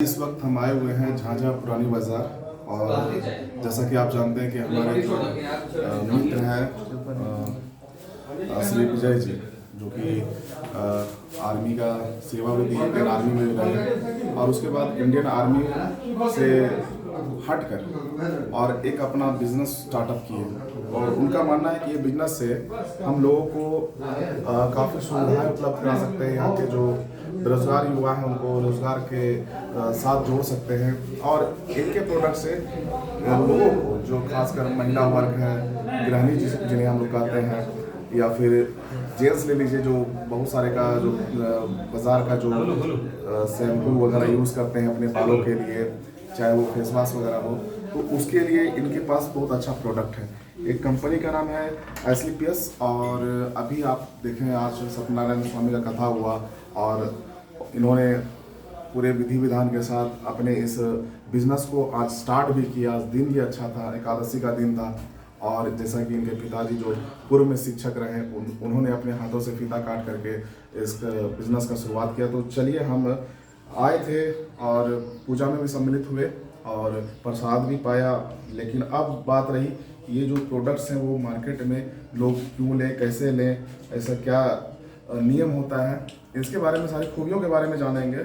इस वक्त हम आए हुए हैं झाझा पुरानी बाज़ार। और जैसा कि आप जानते हैं कि हमारे जो मित्र हैं श्री विजय जी, जो कि आर्मी का सेवा भी दी, इंडियन आर्मी में भी रहे और उसके बाद इंडियन आर्मी से हटकर और एक अपना बिजनेस स्टार्टअप किए। और उनका मानना है कि ये बिजनेस से हम लोगों को काफ़ी सुविधाएं उपलब्ध करा सकते हैं। यहाँ के जो बेरोजगार युवा हैं उनको रोजगार के साथ जोड़ सकते हैं और इनके प्रोडक्ट से लोगों को, जो खासकर महिला वर्ग है, गृहिणी जिन्हें हम लोग कहते हैं, या फिर जेंट्स ले लीजिए, जो बहुत सारे का जो बाज़ार का जो शैम्पू वगैरह यूज़ करते हैं अपने बालों के लिए, चाहे वो फेस वाश वगैरह हो, तो उसके लिए इनके पास बहुत अच्छा प्रोडक्ट है। एक कंपनी का नाम है एसलीपीएस। और अभी आप देखें, आज सत्यनारायण स्वामी का कथा हुआ और इन्होंने पूरे विधि विधान के साथ अपने इस बिजनेस को आज स्टार्ट भी किया। आज दिन भी अच्छा था, एकादशी का दिन था। और जैसा कि इनके पिताजी जो पूर्व में शिक्षक रहे, उन्होंने अपने हाथों से फीता काट करके इस बिजनेस का शुरुआत किया। तो चलिए, हम आए थे और पूजा में भी सम्मिलित हुए और प्रसाद भी पाया। लेकिन अब बात रही कि ये जो प्रोडक्ट्स हैं वो मार्केट में लोग क्यों लें, कैसे लें, ऐसा क्या नियम होता है, इसके बारे में, सारी खूबियों के बारे में जानेंगे।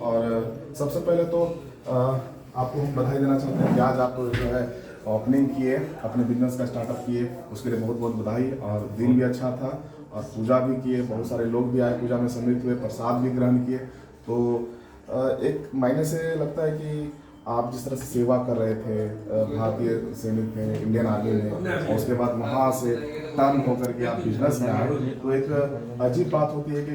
और सबसे पहले तो आपको हम बधाई देना चाहते हैं कि आज आप जो है ओपनिंग किए, अपने बिजनेस का स्टार्टअप किए, उसके लिए बहुत बहुत बधाई। और दिन भी अच्छा था और पूजा भी किए, बहुत सारे लोग भी आए, पूजा में सम्मिलित हुए, प्रसाद भी ग्रहण किए। तो एक महीने से लगता है कि आप जिस तरह से सेवा कर रहे थे, भारतीय सैनिक थे इंडियन आर्मी में, और उसके बाद वहाँ से टर्न होकर के आप बिजनेस में आए, तो एक अजीब बात होती है कि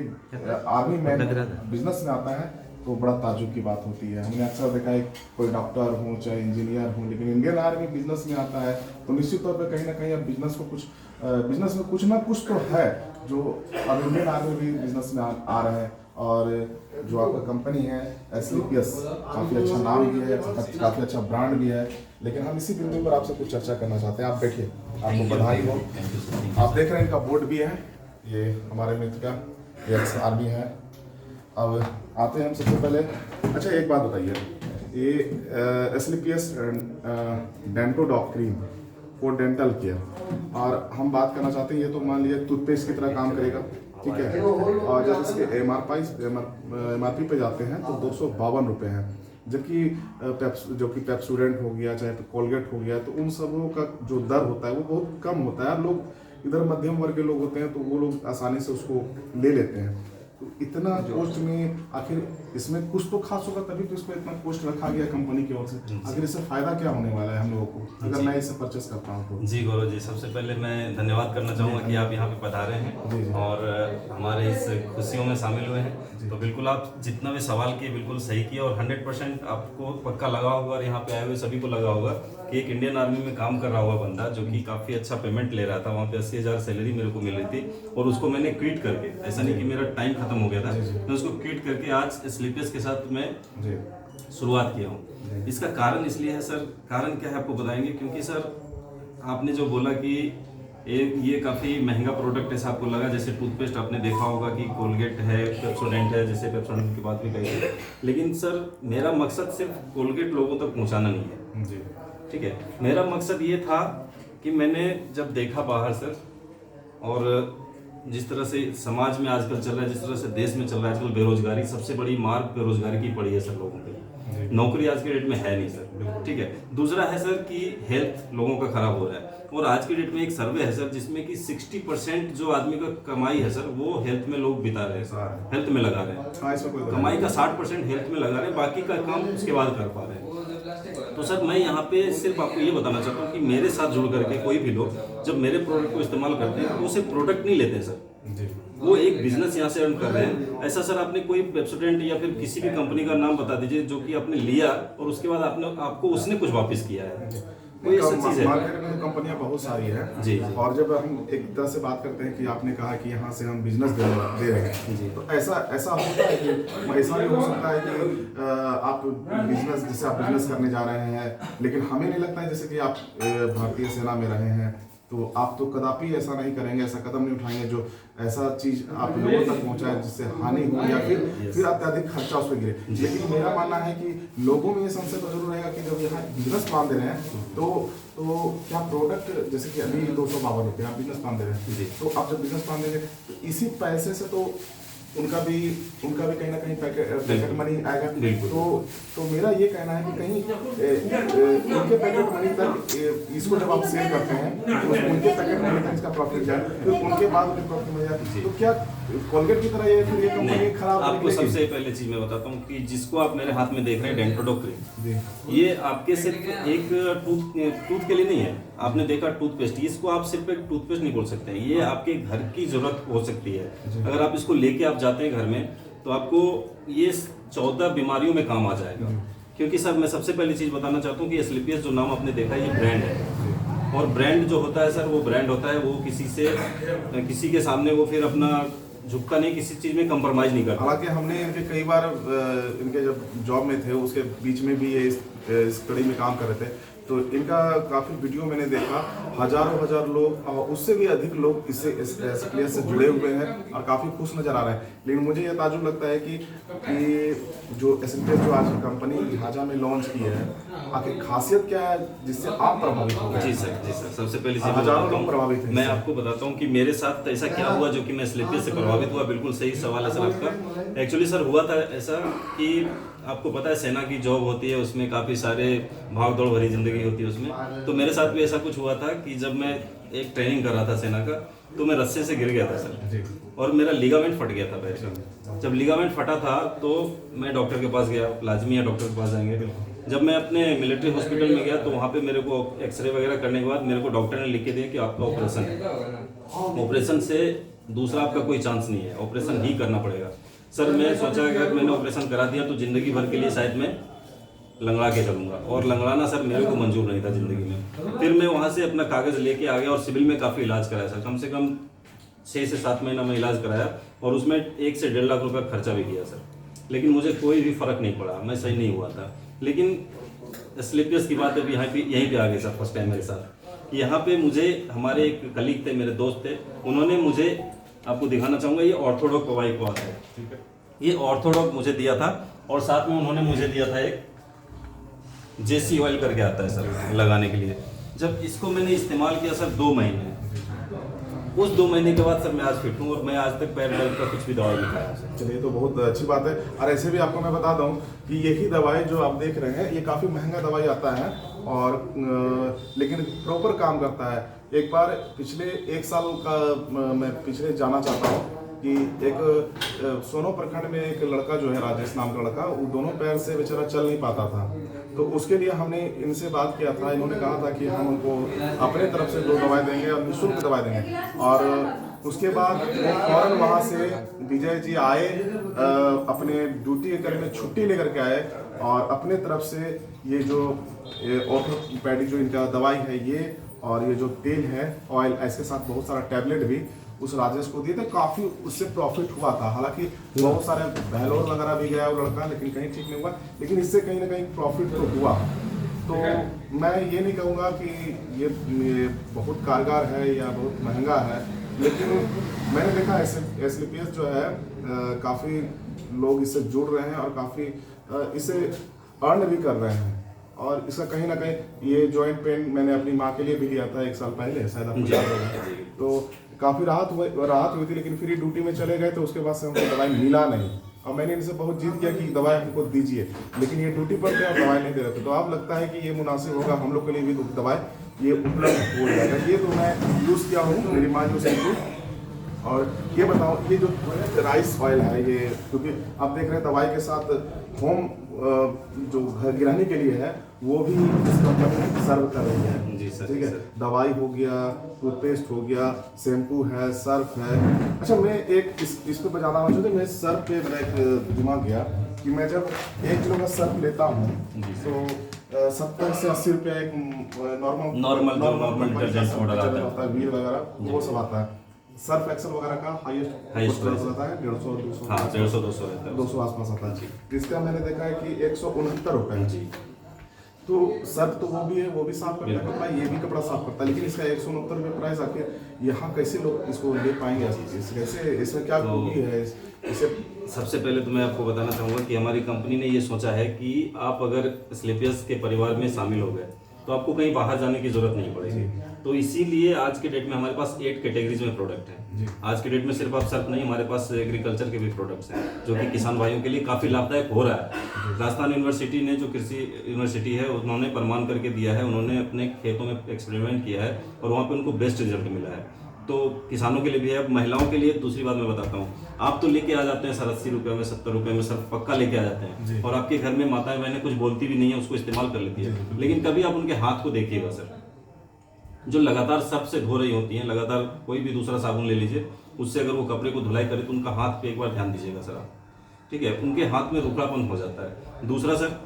आर्मी मैन बिजनेस में आता है तो बड़ा ताजुब की बात होती है। हमने अक्सर देखा है कोई डॉक्टर हो चाहे इंजीनियर हो, लेकिन इंडियन आर्मी बिजनेस में आता है तो निश्चित तौर पे कहीं ना कहीं अब बिजनेस में कुछ ना कुछ तो है, जो अब इंडियन आर्मी भी बिजनेस में आ रहे हैं। और जो आपका कंपनी है एसलीपीएस, काफ़ी अच्छा नाम भी है, काफ़ी अच्छा ब्रांड भी है। लेकिन हम इसी बिंदु पर आपसे कुछ चर्चा करना चाहते हैं। आप बैठिए, आपको बधाई हो। आप देख रहे हैं इनका बोर्ड भी है, ये हमारे मित्र का, ये एक्स आर्मी है। अब आते हैं हम सबसे पहले, अच्छा एक बात बताइए, ये SLPS Dentodoc cream for dental care, और हम बात करना चाहते हैं, ये तो मान लीजिए टूथपेस्ट की तरह काम करेगा, ठीक है। और जब इसके एमआरपी पे जाते हैं तो 252 रुपये हैं, जबकि जो कि पेप्सोडेंट हो गया चाहे कोलगेट हो गया, तो उन सबों का जो दर होता है वो बहुत कम होता है। लोग इधर मध्यम वर्ग के लोग होते हैं तो वो लोग आसानी से उसको ले लेते हैं। तो इतना कॉस्ट में आखिर इसमें कुछ तो खास होगा, तभी तो इसको इतना कॉस्ट रखा गया कंपनी की ओर से। आखिर इससे फायदा क्या होने वाला है हम लोगों को अगर मैं इसे परचेस करता हूँ तो? जी गौरव जी, सबसे पहले मैं धन्यवाद करना चाहूँगा कि आप यहाँ पे पधारे हैं और हमारे इस खुशियों में शामिल हुए हैं। तो बिल्कुल आप जितना भी सवाल किए बिल्कुल सही किया और 100% आपको पक्का लगा होगा और यहाँ पे आए हुए सभी को लगा होगा कि एक इंडियन आर्मी में काम कर रहा हुआ बंदा जो कि काफ़ी अच्छा पेमेंट ले रहा था, वहाँ पे 80,000 सैलरी मेरे को मिल रही थी और उसको मैंने क्विट करके, ऐसा नहीं कि मेरा टाइम खत्म हो गया था, मैं उसको क्विट करके आज स्लीपर्स के साथ मैं शुरुआत किया हूँ। इसका कारण इसलिए है सर, कारण क्या है आपको बताएंगे, क्योंकि सर आपने जो बोला कि ये काफ़ी महंगा प्रोडक्ट ऐसा आपको लगा, जैसे टूथपेस्ट आपने देखा होगा कि कोलगेट है, पेप्सोडेंट है, जैसे पेप्सोडेंट की बात भी कही थी। लेकिन सर मेरा मकसद सिर्फ कोलगेट लोगों तक पहुंचाना नहीं है जी, ठीक है। मेरा मकसद ये था कि मैंने जब देखा बाहर सर, और जिस तरह से समाज में आजकल चल रहा है, जिस तरह से देश में चल रहा है आजकल, बेरोजगारी सबसे बड़ी मार बेरोजगारी की पड़ी है सर लोगों पे। नौकरी आज के डेट में है नहीं सर, ठीक है। दूसरा है सर कि हेल्थ लोगों का खराब हो रहा है, और आज के डेट में एक सर्वे है सर जिसमें कि 60% जो आदमी का कमाई है सर वो हेल्थ में लोग बिता रहे हैं सर, हेल्थ में लगा रहे हैं। कमाई का 60% हेल्थ में लगा रहे हैं, बाकी का काम उसके बाद कर पा रहे हैं। तो सर मैं यहाँ पे सिर्फ आपको ये बताना चाहता हूँ कि मेरे साथ जुड़ करके कोई भी लोग जब मेरे प्रोडक्ट को इस्तेमाल करते हैं तो उसे प्रोडक्ट नहीं लेते सर, वो एक बिजनेस यहाँ से अर्न कर रहे हैं। ऐसा सर आपने कोई पेप्सोडेंट या फिर किसी भी कंपनी का नाम बता दीजिए जो कि आपने लिया और उसके बाद आपको उसने कुछ वापस किया है, कोई ऐसा चीज है? मार्केट में तो कंपनियां बहुत सारी हैं जी। और जब हम एक तरह से बात करते हैं कि आपने कहा कि यहाँ से हम बिजनेस दे रहे हैं जी, तो ऐसा होता है कि ऐसा भी हो सकता है कि आप बिजनेस, जैसे आप बिजनेस करने जा रहे हैं, लेकिन हमें नहीं लगता है जैसे कि आप भारतीय सेना में रहे हैं तो तो आप तो कदापि ऐसा नहीं करेंगे, ऐसा कदम नहीं उठाएंगे जो ऐसा चीज़ आप लोगों तक पहुंचाए जिससे हानि हो या फिर अत्यधिक खर्चा उस पर गिरे। लेकिन मेरा मानना है कि लोगों में ये संशय तो जरूर रहेगा कि जब यहाँ बिजनेस प्लान दे रहे हैं तो क्या प्रोडक्ट, जैसे कि अभी 252 रुपये आप बिजनेस प्लान दे रहे हैं, तो आप जब बिजनेस प्लान देंगे तो इसी पैसे से तो उनका भी कहीं ना कहीं पैकेट मनी आएगा। तो मेरा ये कहना है कि कहीं उनके पैकेट मनी तक इसको जब आप सेल करते हैं तो उनके पैकेट मनी तक इसका प्रॉफिट जाए, फिर उनके बाद उन्हें प्रॉफिट मिल जाए। तो क्या कोलगेट की तरह ये फिर ये कंपनी खराब? आपको सबसे पहले चीज मैं बताता हूँ कि जिसको आप मेरे हाथ में देख रहे हैं डेंटोडो क्रीम, ये आपके सिर्फ एक टूथ के लिए नहीं है। आपने देखा टूथपेस्ट, इसको आप सिर्फ एक टूथपेस्ट नहीं बोल सकते, ये आपके घर की जरूरत हो सकती है। अगर आप इसको लेके आप जाते हैं घर में तो आपको ये 14 बीमारियों में काम आ जाएगा। क्योंकि सर मैं सबसे पहली चीज बताना चाहता हूँ कि एस्क्लेपियस जो नाम आपने देखा ये ब्रांड है, और ब्रांड जो होता है सर वो ब्रांड होता है, वो किसी के सामने वो फिर अपना झुकता नहीं, किसी चीज में कंप्रोमाइज नहीं करता। हालांकि हमने इनके कई बार इनके जब जॉब में थे उसके बीच में भी ये इस कड़ी में काम कर रहे थे, तो इनका काफ़ी वीडियो मैंने देखा, हज़ारों लोग और उससे भी अधिक लोग इससे एस्क्लेपियस से जुड़े हुए हैं और काफ़ी खुश नज़र आ रहे हैं। लेकिन मुझे ये ताजुब लगता है कि जो एस्क्लेपियस जो आज कंपनी लिहाजा में लॉन्च की है, आखिर खासियत क्या है जिससे आप प्रभावित हो गए? जी सर सबसे पहली चीज़ हज़ारों लोग प्रभावित हैं। मैं आपको बताता हूँ कि मेरे साथ ऐसा क्या हुआ जो कि मैं एस्क्लेपियस से प्रभावित हुआ। बिल्कुल सही सवाल है सर आपका। एक्चुअली सर हुआ था ऐसा कि आपको पता है सेना की जॉब होती है, उसमें काफ़ी सारे भाग दौड़ भरी जिंदगी होती है उसमें। तो मेरे साथ भी ऐसा कुछ हुआ था कि जब मैं एक ट्रेनिंग कर रहा था सेना का, तो मैं रस्से से गिर गया था सर, और मेरा लिगामेंट फट गया था पैर का। जब लिगामेंट फटा था तो मैं डॉक्टर के पास गया, लाजमी है डॉक्टर के पास जाएंगे। जब मैं अपने मिलिट्री हॉस्पिटल में गया तो वहाँ पे मेरे को एक्सरे वगैरह करने के बाद मेरे को डॉक्टर ने लिख के दिया कि आपका ऑपरेशन है, ऑपरेशन से दूसरा आपका कोई चांस नहीं है, ऑपरेशन ही करना पड़ेगा। सर मैं सोचा कि अगर मैंने ऑपरेशन करा दिया तो ज़िंदगी भर के लिए शायद मैं लंगड़ा के चलूँगा, और लंगड़ाना सर मेरे को मंजूर नहीं था ज़िंदगी में। फिर मैं वहाँ से अपना कागज़ लेके आ गया और सिविल में काफ़ी इलाज कराया सर, कम से कम 6 से 7 महीना में इलाज कराया, और उसमें 1 से 1.5 लाख रुपये खर्चा भी किया सर। लेकिन मुझे कोई भी फ़र्क नहीं पड़ा, मैं सही नहीं हुआ था। लेकिन एस्क्लेपियस की बात अभी यहीं पे आ गई सर फर्स्ट टाइम मेरे साथ। कि यहाँ पे मुझे हमारे एक कलीग थे, मेरे दोस्त थे, उन्होंने मुझे, आपको दिखाना चाहूँगा, ये ऑर्थोडॉक पवाई क्लॉथ है, ठीक है, ये ऑर्थोडॉक मुझे दिया था, और साथ में उन्होंने मुझे दिया था एक जेसी ऑयल करके आता है सर लगाने के लिए। जब इसको मैंने इस्तेमाल किया सर 2 महीने, उस 2 महीने के बाद सर मैं आज फिट हूँ, और मैं आज तक पैर दर्द का कुछ भी दवाई नहीं खाया सर। चलिए तो बहुत अच्छी बात है। और ऐसे भी आपको मैं बता दूं कि यही दवाई जो आप देख रहे हैं ये काफ़ी महंगा दवाई आता है, और लेकिन प्रॉपर काम करता है। एक बार पिछले 1 साल का मैं पिछले जाना चाहता हूँ कि एक सोनो प्रखंड में एक लड़का जो है, राजेश नाम का लड़का, वो दोनों पैर से बेचारा चल नहीं पाता था। तो उसके लिए हमने इनसे बात किया था, इन्होंने कहा था कि हम उनको अपने तरफ से 2 दवाई देंगे और निःशुल्क दवाई देंगे। और उसके बाद वो फौरन वहाँ से विजय जी आए, अपने ड्यूटी के में छुट्टी लेकर के आए, और अपने तरफ से ये जो ऑर्थोपेडिक जो इनका दवाई है ये, और ये जो तेल है ऑयल, इसके साथ बहुत सारा टैबलेट भी उस राजेश को दिए थे। काफ़ी उससे प्रॉफिट हुआ था। हालांकि बहुत सारे बहलोर वगैरह भी गया वो लड़का, लेकिन कहीं ठीक नहीं हुआ, लेकिन इससे कहीं ना कहीं प्रॉफिट तो हुआ। तो मैं ये नहीं कहूँगा कि ये बहुत कारगर है या बहुत महंगा है, लेकिन मैंने देखा एस्क्लेपियस जो है काफ़ी लोग इससे जुड़ रहे हैं और काफ़ी इसे अर्न भी कर रहे हैं। और इसका कहीं ना कहीं ये जॉइंट पेन मैंने अपनी माँ के लिए भी लिया था 1 साल पहले, शायद आपको याद होगा, तो काफ़ी राहत हुई थी। लेकिन फिर ये ड्यूटी में चले गए तो उसके बाद से हमको दवाई मिला नहीं, और मैंने इनसे बहुत जिद किया कि दवाई हमको दीजिए, लेकिन ये ड्यूटी पर थे और दवाई नहीं दे रहे थे। तो आप लगता है कि ये मुनासिब होगा हम लोग के लिए भी दवाई ये उपलब्ध हो जाएगा। ये तो मैं यूज़ किया हूँ, मेरी माँ जो से। और ये बताओ, ये जो राइस ऑयल है ये, क्योंकि आप देख रहे हैं दवाई के साथ होम जो घर गिराने के लिए है वो भी इस कंपनी सर्व कर रही है। जी सर, ठीक है, दवाई हो गया, टूथपेस्ट हो गया, शैम्पू है, सर्फ है। अच्छा, मैं एक इस पे बताना चाहता हूँ, मैं सर्फ पे मेरा एक दिमाग गया कि मैं जब 1 किलो का सर्फ लेता हूँ तो 70 से 80 रुपया एक नॉर्मल डिटर्जेंट पाउडर आता है, वीर वगैरह वो सब आता है। सर्फ एक्सेल वगैरह का हाईएस्ट प्राइस रहता है 150-200। हाँ, 150-200 रहता है, 200 आसपास आता है। इसका मैंने देखा है कि 169 रुपये। जी, तो सर तो वो भी साफ करता है कपड़ा, ये भी कपड़ा साफ करता है, लेकिन इसका 169 रुपये प्राइस आके यहाँ कैसे लोग इसको ले पाएंगे? कैसे, इसमें क्या खूबी है इसे? सबसे पहले तो मैं आपको बताना चाहूँगा कि हमारी कंपनी ने ये सोचा है कि आप अगर स्लीपियर्स के परिवार में शामिल हो गए तो आपको कहीं बाहर जाने की जरूरत नहीं पड़ेगी। तो इसीलिए आज के डेट में हमारे पास 8 कैटेगरीज में प्रोडक्ट हैं। आज के डेट में सिर्फ आप सर्फ नहीं, हमारे पास एग्रीकल्चर के भी प्रोडक्ट्स हैं जो कि किसान भाइयों के लिए काफ़ी लाभदायक हो रहा है। राजस्थान यूनिवर्सिटी ने, जो कृषि यूनिवर्सिटी है, उन्होंने प्रमाण करके दिया है, उन्होंने अपने खेतों में एक्सपेरिमेंट किया है और वहाँ पे उनको बेस्ट रिजल्ट मिला है। तो किसानों के लिए भी है, महिलाओं के लिए दूसरी बात मैं बताता हूँ, आप तो लेके आ जाते हैं सर 80 रुपये में, 70 रुपये में सर पक्का लेके आ जाते हैं और आपके घर में माताएं बहनें कुछ बोलती भी नहीं है, उसको इस्तेमाल कर लेती है। लेकिन कभी आप उनके हाथ को देखिएगा सर, जो लगातार सर्फ से धो रही होती हैं, लगातार कोई भी दूसरा साबुन ले लीजिए, उससे अगर वो कपड़े को धुलाई करे तो उनका हाथ पे एक बार ध्यान दीजिएगा सर आप, ठीक है, उनके हाथ में रुखापन हो जाता है। दूसरा सर,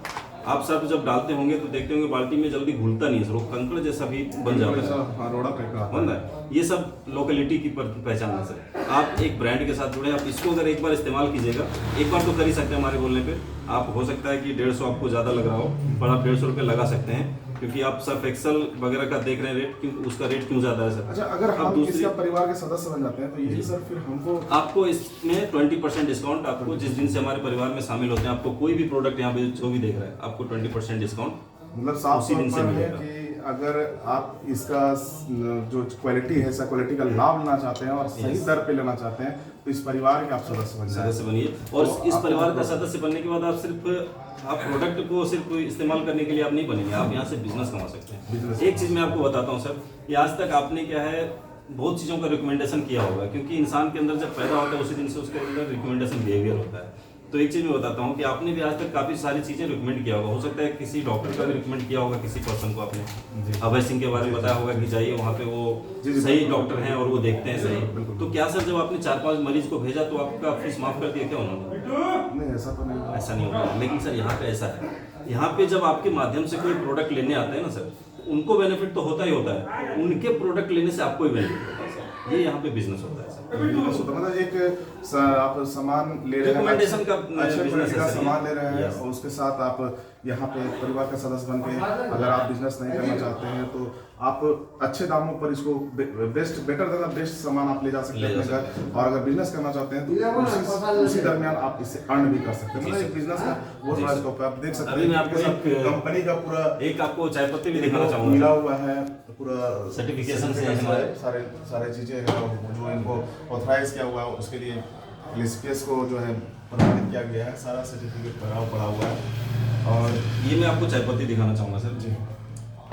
आप सर्फ जब डालते होंगे तो देखते होंगे बाल्टी में जल्दी घुलता नहीं है सर, वो कंकड़ जैसा भी बन जाता है। ये सब लोकेलिटी की पहचान है सर। आप एक ब्रांड के साथ जुड़े, आप इसको अगर एक बार इस्तेमाल कीजिएगा, एक बार तो कर ही सकते हैं हमारे बोलने पे, आप हो सकता है कि 150 आपको ज़्यादा लग रहा हो, पर आप 150 रुपये लगा सकते हैं, क्योंकि आप सर्फ एक्सेल वगैरह का देख रहे हैं रेट, क्यों उसका रेट क्यों ज़्यादा है सर? अच्छा, अगर हम इसका परिवार के सदस्य बन जाते हैं तो ये सर फिर हमको, आपको इसमें 20% डिस्काउंट, आपको जिस दिन से हमारे परिवार में शामिल होते हैं, आपको कोई भी प्रोडक्ट यहाँ पे जो भी देख रहा है, आपको 20% डिस्काउंट मतलब साफ तौर पर है कि अगर आप इसका जो क्वालिटी है, इसका क्वालिटी का लाभ लेना चाहते हैं और सही दर पे लेना चाहते हैं तो इस परिवार के आप सदस्य बनिए। और इस परिवार का सदस्य बनने के बाद आप प्रोडक्ट को सिर्फ इस्तेमाल करने के लिए आप नहीं बनेंगे, आप यहाँ से बिजनेस कमा सकते हैं। एक चीज़ मैं आपको बताता हूँ सर, कि आज तक आपने क्या है, बहुत चीज़ों का रिकमेंडेशन किया होगा, क्योंकि इंसान के अंदर जब पैदा होता है उसी दिन से उसके अंदर रिकमेंडेशन बिहेवियर होता है। तो एक चीज़ मैं बताता हूँ कि आपने भी आज तक काफ़ी सारी चीज़ें रिकमेंड किया होगा, हो सकता है किसी डॉक्टर का भी रिकमेंड किया होगा, किसी पर्सन को आपने अभय सिंह के बारे में बताया होगा कि जाइए वहाँ पे वो सही डॉक्टर हैं और वो देखते हैं सही। तो क्या सर, जब आपने 4-5 मरीज को भेजा तो आपका फीस माफ कर दिया क्या उन्होंने? नहीं, ऐसा तो नहीं, ऐसा नहीं होगा। लेकिन सर यहाँ पे ऐसा है, यहाँ पे जब आपके माध्यम से कोई प्रोडक्ट लेने आते हैं ना सर, उनको बेनिफिट तो होता ही होता है, उनके प्रोडक्ट लेने से आपको ही बेनिफिट होता है सर। ये यहाँ पे बिजनेस होता है सर। मतलब एक आप सामान ले रहे हैं, रिकमेंडेशन का अच्छे क्वालिटी का सामान ले रहे हैं और उसके साथ आप यहाँ पे परिवार का सदस्य बन के अगर आप बिजनेस नहीं करना चाहते हैं तो आप अच्छे दामों पर इसको बेस्ट सामान आप ले जा सकते हैं अपने घर, और अगर बिजनेस करना चाहते हैं तो उसी दरमियान आप इससे अर्न भी कर सकते हैं। मतलब एक बिजनेस का बहुत बड़ा स्कोप है, आप देख सकते हैं आपके कंपनी का पूरा एक आपको चाय पत्ती भी दिखाना चाहूँगा, मिला हुआ है पूरा सर्टिफिकेशन से सारे चीज़ें जो इनको ऑथराइज किया हुआ है, उसके लिए लिस्पेस को जो है प्रमाणित किया गया है, सारा सर्टिफिकेट पड़ा हुआ है। और ये मैं आपको चाय पत्ती दिखाना चाहूँगा सर जी।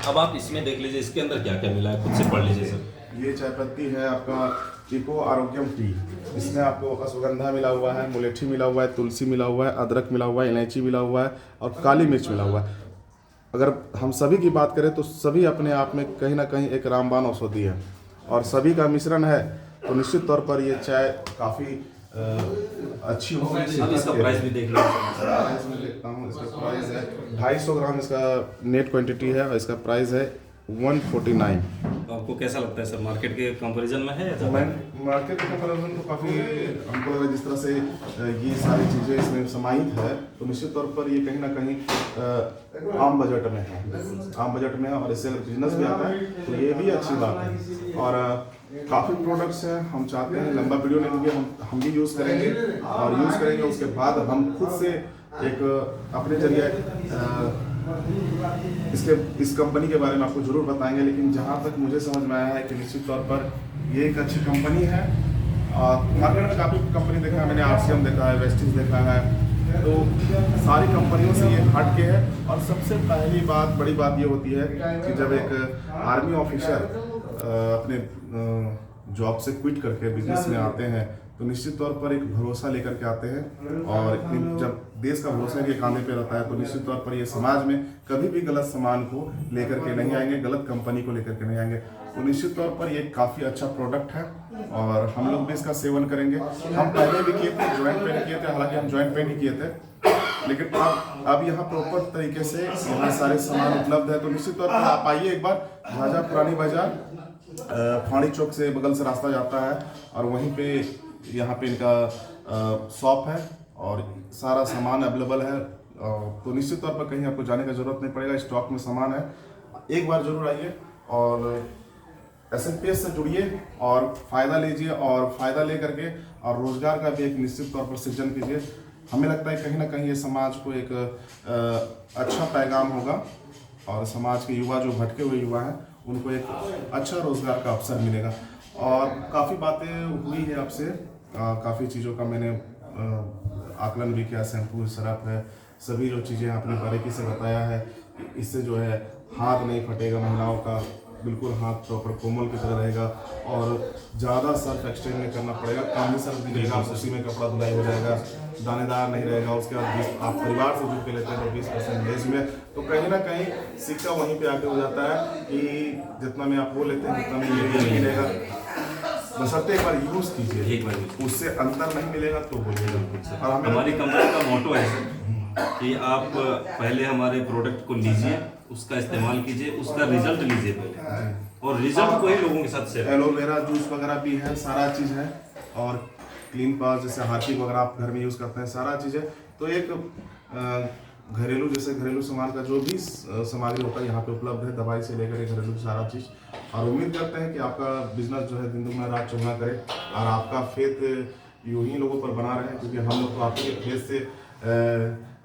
अब आप इसमें देख लीजिए इसके अंदर क्या क्या मिला है, खुद से पढ़ लीजिए सर। ये चाय पत्ती है आपका इको आरोग्यम टी, इसमें आपको अश्वगंधा मिला हुआ है, मुलेठी मिला हुआ है, तुलसी मिला हुआ है, अदरक मिला हुआ है, इलायची मिला हुआ है और काली मिर्च मिला हुआ है। अगर हम सभी की बात करें तो सभी अपने आप में कहीं ना कहीं एक रामबाण औषधि है और सभी का मिश्रण है, तो निश्चित तौर पर ये चाय काफ़ी अच्छी होगी। अब इसका प्राइस भी देख लीजिए। प्राइस मैं देखता हूँ, इसका प्राइस है 250 ग्राम, इसका नेट क्वांटिटी है और इसका प्राइस है 149। तो आपको कैसा लगता है सर, मार्केट के कंपैरिजन में है? मार्केट के कंपैरिजन तो काफ़ी हमको लग रहा है, जिस तरह से ये सारी चीज़ें इसमें समाहित है तो निश्चित तौर पर ये कहीं ना कहीं आम बजट में है और इससे अगर बिजनेस भी आता है तो ये भी अच्छी बात है। और काफ़ी प्रोडक्ट्स हैं, हम चाहते हैं लंबा वीडियो नहीं लूँगे, हम भी यूज़ करेंगे और यूज़ करेंगे उसके बाद हम खुद से एक अपने जरिए इस कंपनी के बारे में आपको ज़रूर बताएंगे। लेकिन जहाँ तक मुझे समझ में आया है कि निश्चित तौर पर ये एक अच्छी कंपनी है। मार्केट में काफ़ी कंपनी देखा है मैंने, RCM देखा है, वेस्टिज देखा है, तो सारी कंपनियों से ये हट के है। और सबसे पहली बात, बड़ी बात ये होती है कि जब एक आर्मी ऑफिसर अपने जॉब से क्विट करके बिजनेस में आते हैं तो निश्चित तौर पर एक भरोसा लेकर के आते हैं और जब देश का भरोसा के कांधे पे रहता है तो निश्चित तौर पर ये समाज में कभी भी गलत सामान को लेकर के नहीं आएंगे, गलत कंपनी को लेकर के नहीं आएंगे। तो निश्चित तौर पर ये काफ़ी अच्छा प्रोडक्ट है और हम लोग भी इसका सेवन करेंगे। हम पहले भी किए थे, जॉइंट पेन किए थे, हालांकि हम जॉइंट पेन ही किए थे, लेकिन अब यहाँ प्रॉपर तरीके से यहाँ सारे सामान उपलब्ध है। तो निश्चित तौर पर आप आइए एक बार, झाझा पुरानी बाजार फाड़ी चौक से बगल से रास्ता जाता है और वहीं पे यहाँ पे इनका शॉप है और सारा सामान अवेलेबल है। तो निश्चित तौर पर कहीं आपको जाने का जरूरत नहीं पड़ेगा, स्टॉक में सामान है। एक बार जरूर आइए और SNPS से जुड़िए और फ़ायदा लीजिए, और फ़ायदा ले करके और रोज़गार का भी एक निश्चित तौर पर सृजन कीजिए। हमें लगता है कहीं ना कहीं ये समाज को एक अच्छा पैगाम होगा, और समाज के युवा जो भटके हुए युवा हैं उनको एक अच्छा रोज़गार का अवसर मिलेगा। और काफ़ी बातें हुई है आपसे, काफ़ी चीज़ों का मैंने आकलन भी किया, शैम्पू, सरफ है, सभी जो चीज़ें आपने बारीकी से बताया है। इससे जो है हाथ नहीं फटेगा महिलाओं का, बिल्कुल हाथ प्रॉपर कोमल की तरह रहेगा, और ज़्यादा सर्फ एक्सचेंज नहीं करना पड़ेगा, कम ही सर्फ दिखेगा, उसी में कपड़ा धुलाई हो जाएगा, दानेदार नहीं रहेगा। उसके बाद आप परिवार से जुड़ के लेते हैं तो 20% लेस में, तो कहीं ना कहीं सिक्का वहीं पे आके हो जाता है कि जितना में आप वो लेते हैं उतना में ये नहीं रहेगा। बशर्ते एक बार यूज़ कीजिए, एक बार use उससे अंतर नहीं मिलेगा तो बोलिएगा। और हमें हमारी कंपनी का मोटो है सर कि आप पहले हमारे प्रोडक्ट को लीजिए, उसका इस्तेमाल कीजिए, उसका रिजल्ट लीजिए पहले, और रिजल्ट को ही लोगों के साथ शेयर। एलोवेरा जूस वगैरह भी है, सारा चीज़ है, और क्लीन पास जैसे हार्पिक वगैरह आप घर में यूज़ करते हैं, सारा चीज़ है। तो एक घरेलू जैसे घरेलू सामान का जो भी सामग्री होता है यहाँ पे उपलब्ध है, दवाई से लेकर के घरेलू सारा चीज़। और उम्मीद करते हैं कि आपका बिजनेस जो है दिन दुगना रात चौगुना करे, और आपका फेथ यूं ही लोगों पर बना रहे, क्योंकि हम लोग तो आपके फेथ से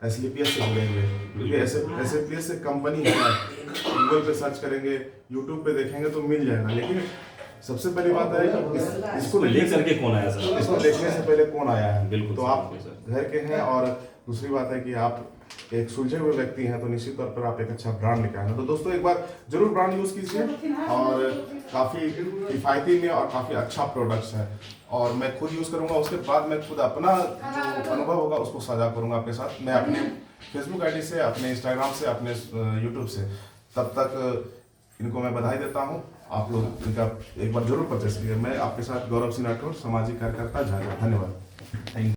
SLPS से जुड़ेंगे, क्योंकि SLPS से कंपनी है। गूगल पे सर्च करेंगे, यूट्यूब पे देखेंगे तो मिल जाएगा, लेकिन सबसे पहली बात है कि इसको ले करके कौन आया सर, इसको देखने से पहले कौन आया है। बिल्कुल तो आप घर के हैं, और दूसरी बात है कि आप एक सुलझे हुए व्यक्ति हैं, तो निश्चित तौर पर आप एक अच्छा ब्रांड लेकर आएंगे। तो दोस्तों एक बार जरूर ब्रांड यूज़ कीजिए, और काफ़ी किफ़ायती में और काफ़ी अच्छा प्रोडक्ट्स है, और मैं खुद यूज़ करूंगा, उसके बाद मैं खुद अपना जो अनुभव होगा उसको साझा करूंगा आपके साथ। मैं अपने फेसबुक आईडी से, अपने इंस्टाग्राम से, अपने यूट्यूब से। तब तक इनको मैं बधाई देता हूं, आप लोग इनका एक बार जरूर परचेस कीजिए। मैं आपके साथ गौरव सिंह राठौर, सामाजिक कार्यकर्ता, झाझा। धन्यवाद। Thank you.